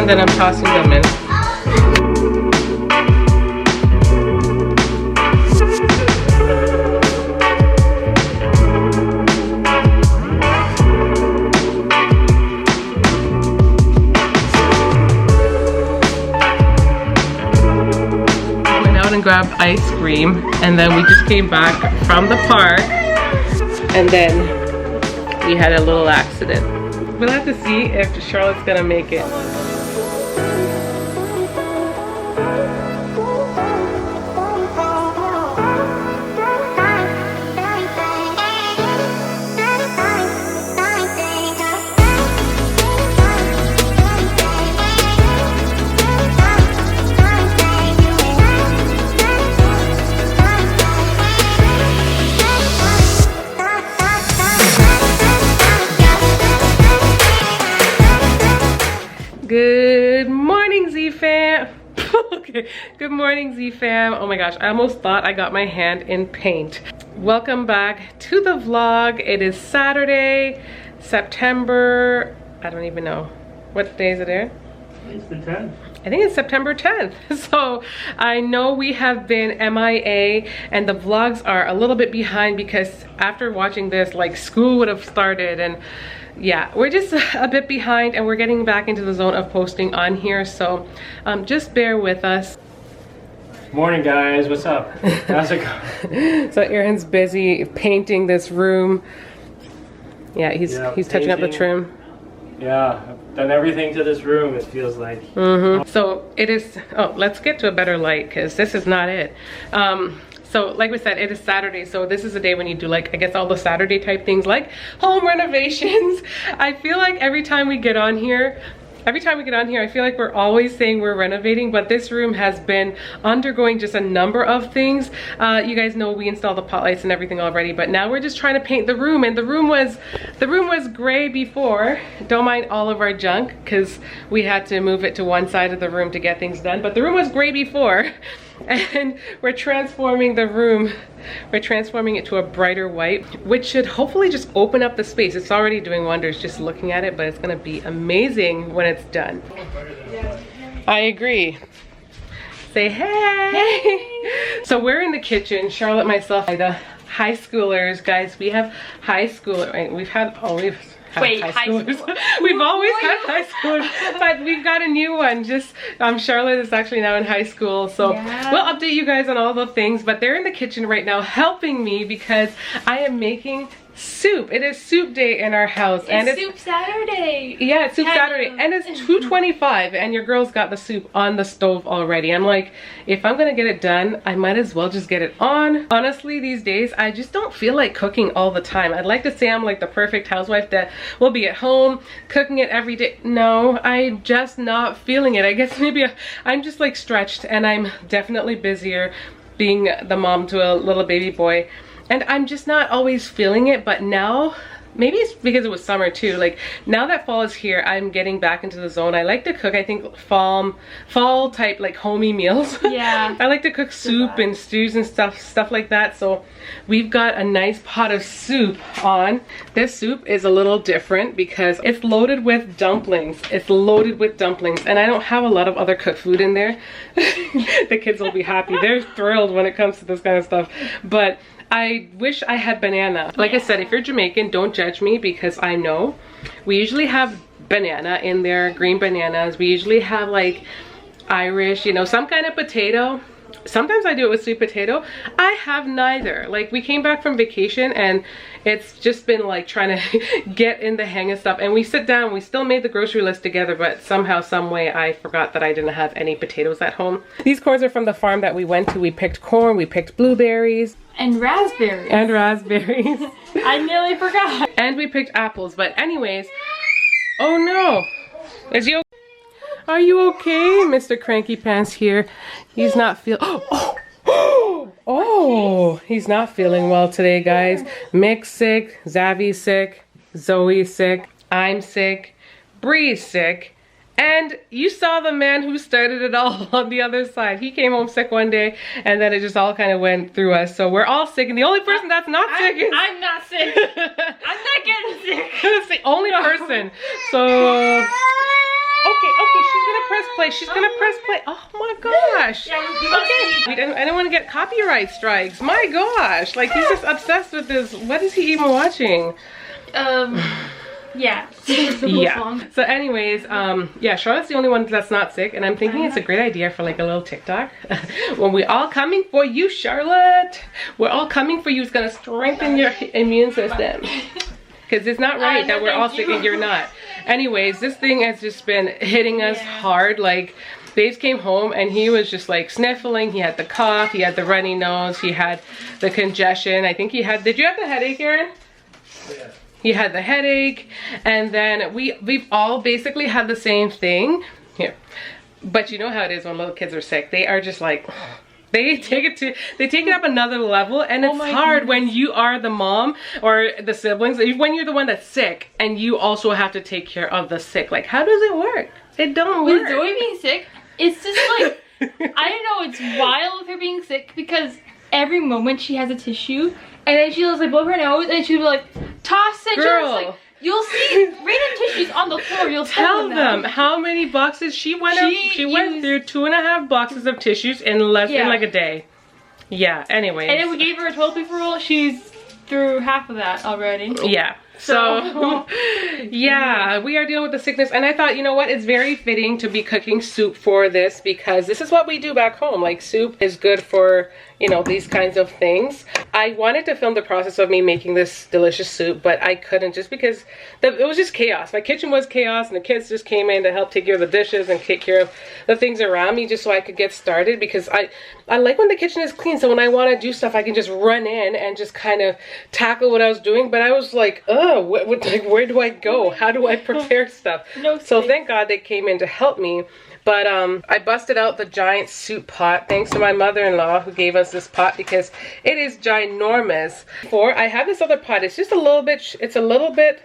and then I'm tossing them in. And grabbed ice cream, and then we just came back from the park, and then we had a little accident. We'll have to see if Charlotte's gonna make it. Good morning, Z-Fam. Okay, good morning, Z-Fam. Oh my gosh, I almost thought I got my hand in paint. Welcome back to the vlog. It is Saturday, September, I don't even know. What day is it there? It's the 10th. I think it's September 10th. So I know we have been MIA and the vlogs are a little bit behind because after watching this, like, school would have started, and yeah, we're just a bit behind and we're getting back into the zone of posting on here. So just bear with us. Morning, guys. What's up? How's it going? So Aaron's busy painting this room. Yeah, he's touching up the trim. Yeah, I've done everything to this room, it feels like. So it is, oh, let's get to a better light because this is not it. So like we said, it is Saturday, so this is a day when you do, like, I guess all the Saturday type things like home renovations. I feel like every time we get on here, I feel like we're always saying we're renovating, but this room has been undergoing just a number of things. You guys know we installed the pot lights and everything already, but now we're just trying to paint the room, and the room was gray before. Don't mind all of our junk because we had to move it to one side of the room to get things done, but the room was gray before. And we're transforming the room, we're transforming it to a brighter white, which should hopefully just open up the space. It's already doing wonders just looking at it, but it's gonna be amazing when it's done. I agree. Say hey. Hey. So we're in the kitchen, Charlotte, myself, the high schoolers, guys. We have high schoolers, right? We've had high schoolers. We've always had high schoolers, but we've got a new one. Just Charlotte is actually now in high school, so yeah, we'll update you guys on all the things. But they're in the kitchen right now helping me because I am making soup. It is soup day in our house, and it's soup Saturday. Yeah, it's soup Saturday, and it's 2:25, and your girl's got the soup on the stove already. I'm like, if I'm gonna get it done, I might as well just get it on. Honestly, these days I just don't feel like cooking all the time. I'd like to say I'm like the perfect housewife that will be at home cooking it every day. No, I'm just not feeling it. I guess maybe I'm just like stretched, and I'm definitely busier being the mom to a little baby boy. And I'm just not always feeling it, but now, maybe it's because it was summer too, like now that fall is here, I'm getting back into the zone. I like to cook, I think, fall type, like, homey meals. Yeah. I like to cook soup and stews and stuff like that. So we've got a nice pot of soup on. This soup is a little different because it's loaded with dumplings. It's loaded with dumplings, and I don't have a lot of other cooked food in there. The kids will be happy. They're thrilled when it comes to this kind of stuff. But I wish I had banana. Like I said, if you're Jamaican, don't judge me because I know. We usually have banana in there, green bananas. We usually have like Irish, you know, some kind of potato. Sometimes I do it with sweet potato. I have neither. Like, we came back from vacation and it's just been like trying to get in the hang of stuff. And we sit down, we still made the grocery list together, but somehow, some way I forgot that I didn't have any potatoes at home. These corns are from the farm that we went to. We picked corn, we picked blueberries. And raspberries. And raspberries. I nearly forgot. And we picked apples, but anyways. Oh no. Is he okay? Are you okay? Mr. Cranky Pants here. He's not he's not feeling well today, guys. Mick's sick, Zavi's sick, Zoe's sick, I'm sick, Bree's sick. And you saw the man who started it all on the other side. He came home sick one day, and then it just all kind of went through us. So we're all sick, and the only person that's not sick is... I'm not sick. I'm not getting sick. It's the only person. So... Okay, she's gonna press play. She's gonna press play. Oh my gosh. Okay. I don't want to get copyright strikes. My gosh. Like he's just obsessed with this. What is he even watching? Yeah. Yeah. So anyways, yeah, Charlotte's the only one that's not sick, and I'm thinking it's a great idea for like a little TikTok. When we all coming for you, Charlotte. We're all coming for you. It's gonna strengthen your immune system. Because it's not right that we're all sick and you're not. Anyways, this thing has just been hitting us hard. Like, Babes came home and he was just like sniffling. He had the cough, he had the runny nose, he had the congestion. I think he had, did you have the headache, Aaron? Yeah. He had the headache, and then we've all basically had the same thing here. But you know how it is when little kids are sick. They are just like, they take it up another level, and it's hard when you are the mom or the siblings, when you're the one that's sick and you also have to take care of the sick. Like, how does it work? It don't work. With Zoe being sick, it's just like, I don't know, it's wild with her being sick because every moment she has a tissue, and then she was like blow her nose, and she'll be like, toss it. Girl. Like, you'll see random tissues on the floor. You'll tell them how many boxes she went through 2.5 boxes of tissues in less than like a day. Yeah. Anyways. And then we gave her a toilet paper roll. She's through half of that already. Yeah. So yeah, we are dealing with the sickness, and I thought, you know what, it's very fitting to be cooking soup for this, because this is what we do back home. Like, soup is good for, you know, these kinds of things. I wanted to film the process of me making this delicious soup, but I couldn't, just because it was just chaos. My kitchen was chaos, and the kids just came in to help take care of the dishes and take care of the things around me, just so I could get started, because I like when the kitchen is clean, so when I want to do stuff I can just run in and just kind of tackle what I was doing. But I was like, like, where do I go? How do I prepare stuff? So thank God they came in to help me. But I busted out the giant soup pot, thanks to my mother-in-law who gave us this pot, because it is ginormous. I have this other pot. It's just a little bit,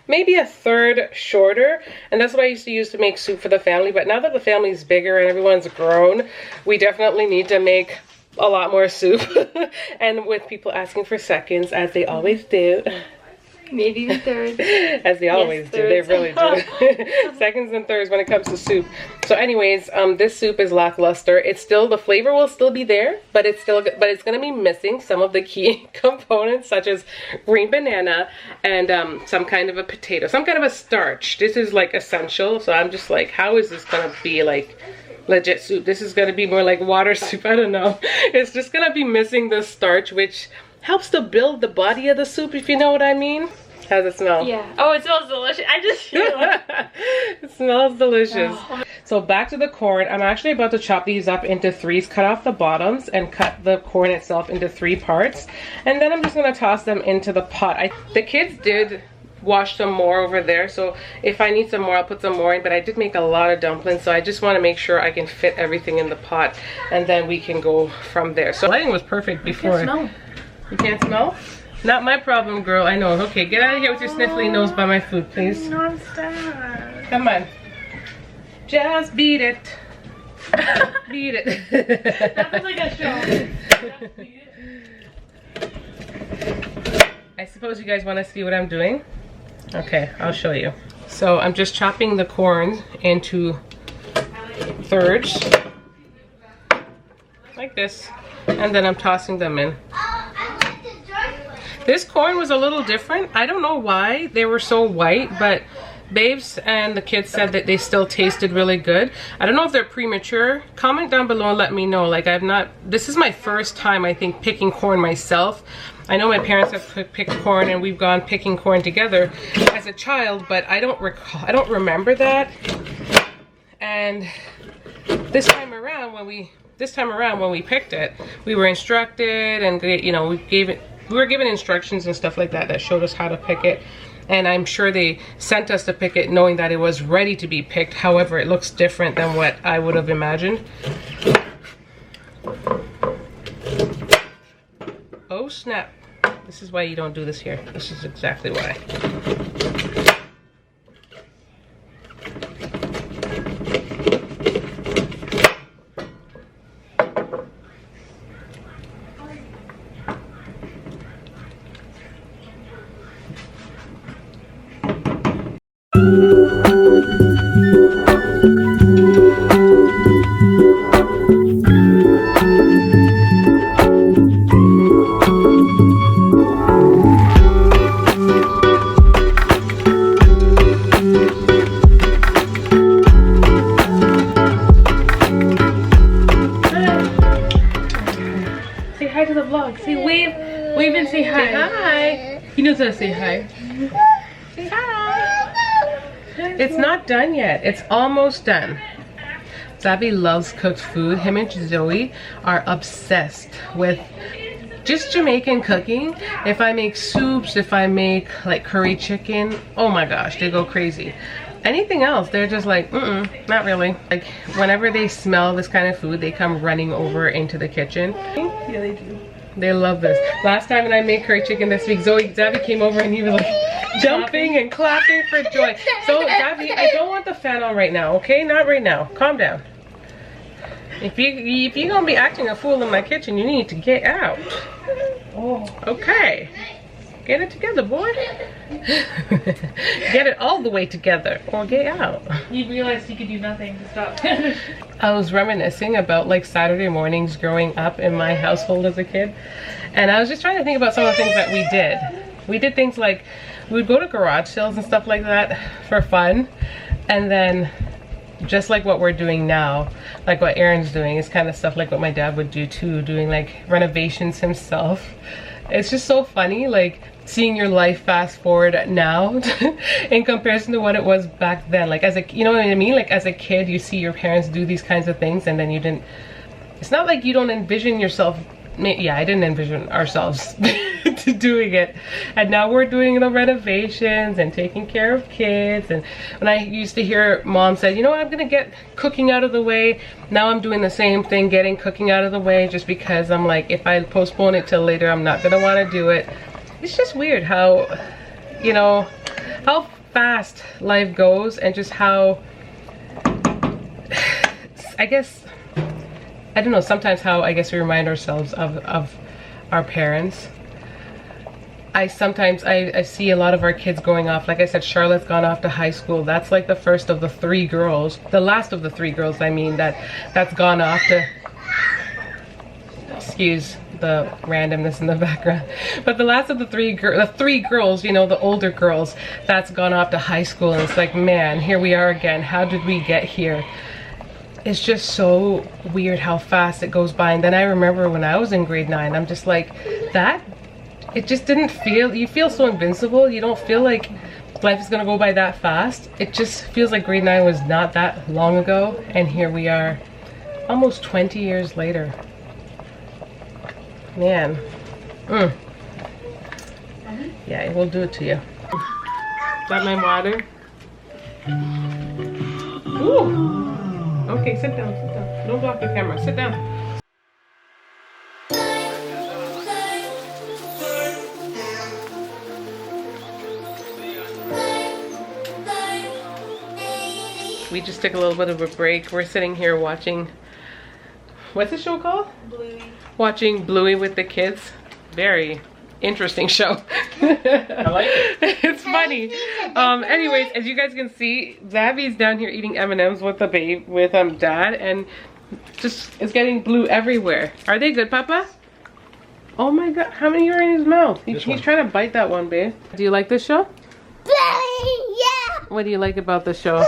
maybe a third shorter, and that's what I used to use to make soup for the family. But now that the family's bigger and everyone's grown, we definitely need to make a lot more soup. And with people asking for seconds, as they always do. Maybe even thirds. As they always do. They really do. Seconds and thirds when it comes to soup. So anyways, this soup is lackluster. It's still, the flavor will still be there, but it's going to be missing some of the key components, such as green banana and some kind of a potato, some kind of a starch. This is like essential. So I'm just like, how is this going to be like legit soup? This is going to be more like water soup. I don't know. It's just going to be missing the starch, which helps to build the body of the soup, if you know what I mean. How does it smell? Yeah. Oh, it smells delicious. I just feel it. It smells delicious. Oh. So back to the corn. I'm actually about to chop these up into threes, cut off the bottoms, and cut the corn itself into 3 parts. And then I'm just going to toss them into the pot. The kids did wash some more over there, so if I need some more, I'll put some more in. But I did make a lot of dumplings, so I just want to make sure I can fit everything in the pot, and then we can go from there. So lighting was perfect before. I can smell. You can't smell? Not my problem, girl. I know. Okay, get out of here with your sniffly nose by my food, please. No, stop. Come on. Just beat it. Beat it. That was like a show. Just beat it. I suppose you guys want to see what I'm doing? Okay, I'll show you. So I'm just chopping the corn into thirds, like this, and then I'm tossing them in. This corn was a little different. I don't know why they were so white, but Babes and the kids said that they still tasted really good. I don't know if they're premature. Comment down below and let me know. Like, this is my first time, I think, picking corn myself. I know my parents have picked corn and we've gone picking corn together as a child, but I don't remember that. And this time around when we picked it, we were instructed, and you know, we were given instructions and stuff like that showed us how to pick it. And I'm sure they sent us to pick it knowing that it was ready to be picked. However, it looks different than what I would have imagined. Oh snap. This is why you don't do this here. This is exactly why. hi to the vlog. Say wave and say hi. Say hi. He knows how to say hi. Say hi. It's not done yet. It's almost done. Zabby loves cooked food. Him and Zoe are obsessed with just Jamaican cooking. If I make soups, if I make like curry chicken, oh my gosh, they go crazy. Anything else, they're just like, not really. Like whenever they smell this kind of food, they come running over into the kitchen. Yeah, they do. They love this. Last time when I made curry chicken this week, Zabby came over and he was like jumping and clapping for joy. So Zabby, I don't want the fan on right now, okay? Not right now. Calm down. If you're gonna be acting a fool in my kitchen, you need to get out. Oh. Okay. Get it together, boy. Get it all the way together or get out. You realized you could do nothing to stop. I was reminiscing about like Saturday mornings growing up in my household as a kid. And I was just trying to think about some of the things that we did. We did things like, we would go to garage sales and stuff like that for fun. And then just like what we're doing now, like what Aaron's doing, is kind of stuff like what my dad would do too, doing like renovations himself. It's just so funny, like seeing your life fast forward now in comparison to what it was back then. Like as a, you know what I mean? Like as a kid, you see your parents do these kinds of things and then you didn't, it's not like you don't envision yourself. Yeah, I didn't envision ourselves to doing it. And now we're doing the renovations and taking care of kids. And when I used to hear mom say, you know, I'm gonna get cooking out of the way. Now I'm doing the same thing, getting cooking out of the way, just because I'm like, if I postpone it till later, I'm not gonna wanna do it. It's just weird how, you know, how fast life goes and just how, I guess, I don't know, sometimes how I guess we remind ourselves of our parents. I see a lot of our kids going off. Like I said, Charlotte's gone off to high school. That's like the first of the 3 girls, the last of the 3 girls, I mean, that's gone off to, excuse the randomness in the background, but the last of the 3 girls, you know, the older girls, that's gone off to high school. And it's like, man, here we are again. How did we get here? It's just so weird how fast it goes by. And then I remember when I was in grade 9, I'm just like, that, it just didn't feel, you feel so invincible. You don't feel like life is gonna go by that fast. It just feels like grade 9 was not that long ago. And here we are, almost 20 years later. Man. Yeah, it will do it to you. Is that my water? Ooh. Okay, sit down, sit down. Don't block the camera, sit down. We just took a little bit of a break. We're sitting here watching, what's the show called? Bluey. Watching Bluey with the kids. Very interesting show. I like it. It's funny. Anyways, as you guys can see, Zabby's down here eating M&Ms with the babe, with dad, and just is getting blue everywhere. Are they good, Papa? Oh my god, how many are in his mouth? He's trying to bite that one, babe. Do you like this show? Yeah. What do you like about the show?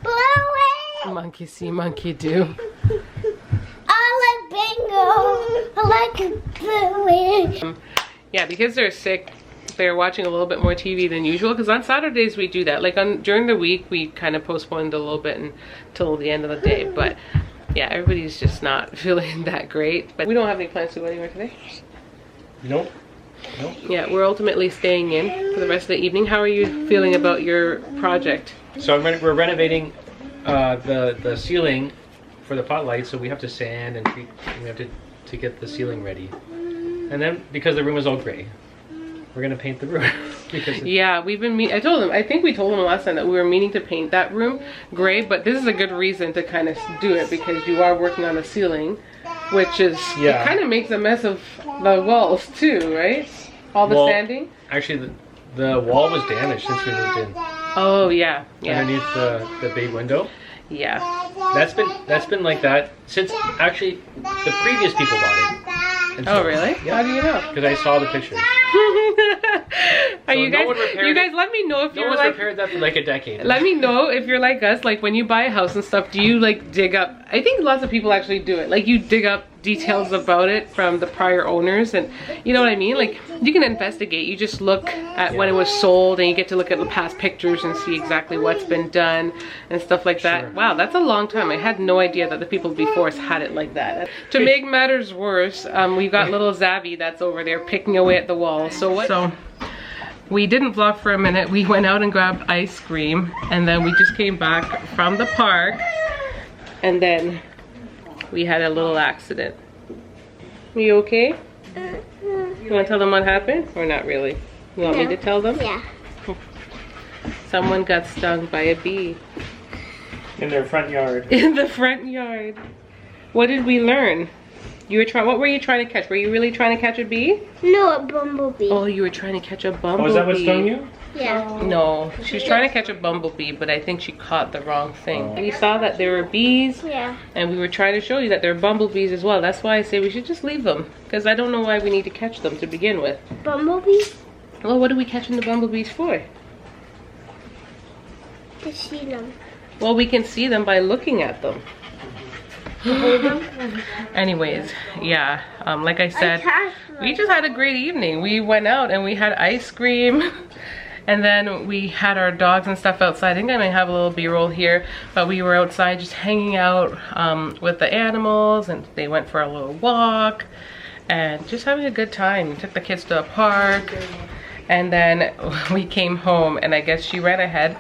Bluey. Monkey see, monkey do. I like bingo. I like Bluey. Yeah, because they're sick, they're watching a little bit more TV than usual, because on Saturdays we do that. Like during the week we kind of postponed a little bit until the end of the day, but yeah, everybody's just not feeling that great. But we don't have any plans to go anywhere today. Nope. Nope. Yeah, we're ultimately staying in for the rest of the evening. How are you feeling about your project? So we're renovating the ceiling for the pot lights, so we have to sand and we have to get the ceiling ready. And then because the room is all gray, we're gonna paint the room. Because yeah, we've been I think we told them last time that we were meaning to paint that room gray, but this is a good reason to kind of do it, because you are working on the ceiling, which is, it kind of makes a mess of the walls too, right? All the sanding. Actually, the wall was damaged since we moved in. Oh yeah, yeah. Underneath the bay window. Yeah. That's been like that since actually the previous people bought it. And oh really? Yeah. How do you know? Because I saw the pictures. Are So you no guys? one repaired You it. guys, let me know if No you're one's like. repaired that for like a decade. Let me know if you're like us. Like when you buy a house and stuff, do you like dig up? I think lots of people actually do it. Like you dig up details about it from the prior owners, and you know what I mean. Like you can investigate. You just look at when it was sold, and you get to look at the past pictures and see exactly what's been done and stuff like that. Sure. Wow, that's a long time. I had no idea that the people before us had it like that. To make matters worse, we've got little Zabby that's over there picking away at the wall. So what? So we didn't vlog for a minute. We went out and grabbed ice cream, and then we just came back from the park, and then we had a little accident. Are you okay? You want to tell them what happened, or not really? You want me to tell them? Yeah. Someone got stung by a bee In their front yard. in the front yard. What did we learn? You were trying. What were you trying to catch? Were you really trying to catch a bee? No, a bumblebee. Oh, you were trying to catch a bumblebee. Oh, is that what stung you? Yeah. No, she's trying to catch a bumblebee, but I think she caught the wrong thing. We saw that there were bees, Yeah. and we were trying to show you that there are bumblebees as well. That's why I say we should just leave them, because I don't know why we need to catch them to begin with. Bumblebees? Well, what are we catching the bumblebees for? To see them. Well, we can see them by looking at them. Anyways, yeah, like I said, we just had a great evening. We went out and we had ice cream, and then we had our dogs and stuff outside. I think I might have a little b-roll here, but we were outside just hanging out with the animals, and they went for a little walk and just having a good time. Took the kids to a park, and then we came home, and I guess she ran ahead,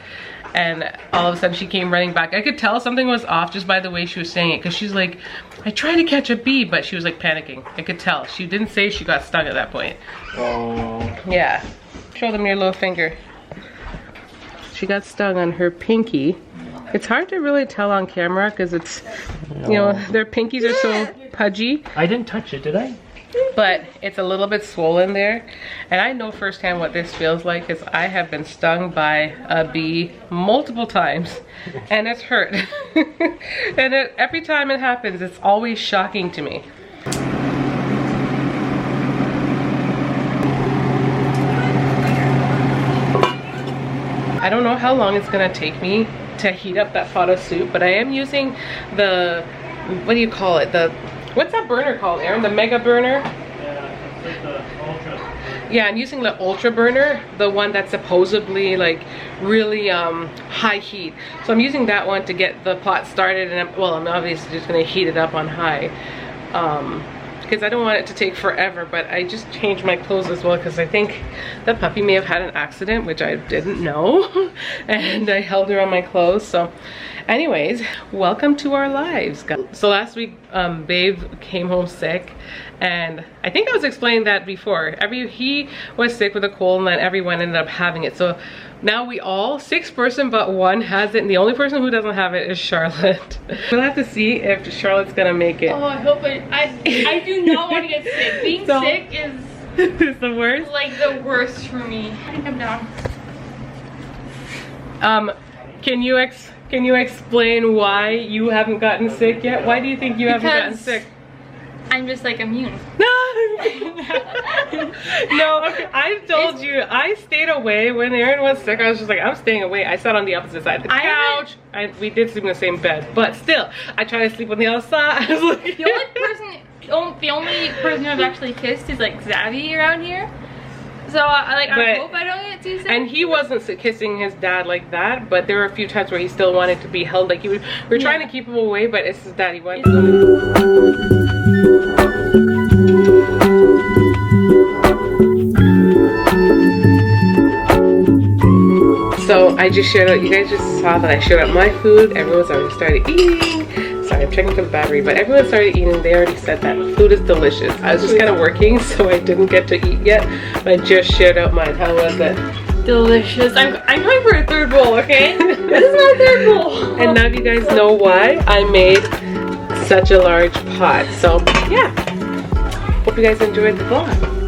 and all of a sudden she came running back. I could tell something was off just by the way she was saying it, because she's like, I tried to catch a bee, but she was like panicking. I could tell. She didn't say she got stung at that point. Oh. Yeah. Show them your little finger. She got stung on her pinky. It's hard to really tell on camera because it's, you know, their pinkies are so pudgy. I didn't touch it, did I? But it's a little bit swollen there, and I know firsthand what this feels like because I have been stung by a bee multiple times, and it's hurt. And every time it happens, it's always shocking to me. I don't know how long it's gonna take me to heat up that pot of soup, but I am using the, what do you call it? What's that burner called, Aaron? The mega burner? Yeah, it's the ultra. Yeah, I'm using the ultra burner, the one that's supposedly like really high heat. So I'm using that one to get the pot started, and I'm obviously just gonna heat it up on high. Because I don't want it to take forever, but I just changed my clothes as well because I think the puppy may have had an accident, which I didn't know, and I held her on my clothes. So anyways, welcome to our lives. So last week, Babe came home sick, and I think I was explaining that before. He was sick with a cold, and then everyone ended up having it. So now we all, 6 person but 1 has it, and the only person who doesn't have it is Charlotte. We'll have to see if Charlotte's gonna make it. Oh, I hope I do not want to get sick. Being sick is It's the worst. like the worst for me. I think I'm down. Can you explain why you haven't gotten sick yet? Why do you think you haven't gotten sick? I'm just like immune. No, I told you I stayed away when Aaron was sick. I was just like, I'm staying away. I sat on the opposite side of the couch. We did sleep in the same bed, but still, I try to sleep on the other side. I was like, The only person who I've actually kissed is like Zabby around here. So I hope I don't get too sick. And he wasn't kissing his dad like that, but there were a few times where he still wanted to be held. Like we were trying to keep him away, but it's his dad. He wanted to So I just shared out, you guys just saw that I shared out my food. Everyone's already started eating. Sorry, I'm checking for the battery, but everyone started eating. They already said that food is delicious. I was just kind of working, so I didn't get to eat yet, but I just shared out mine. How was it? Delicious. I'm going for a 3rd bowl, okay? This is my 3rd bowl. And now you guys know why I made such a large pot. So yeah, hope you guys enjoyed the vlog.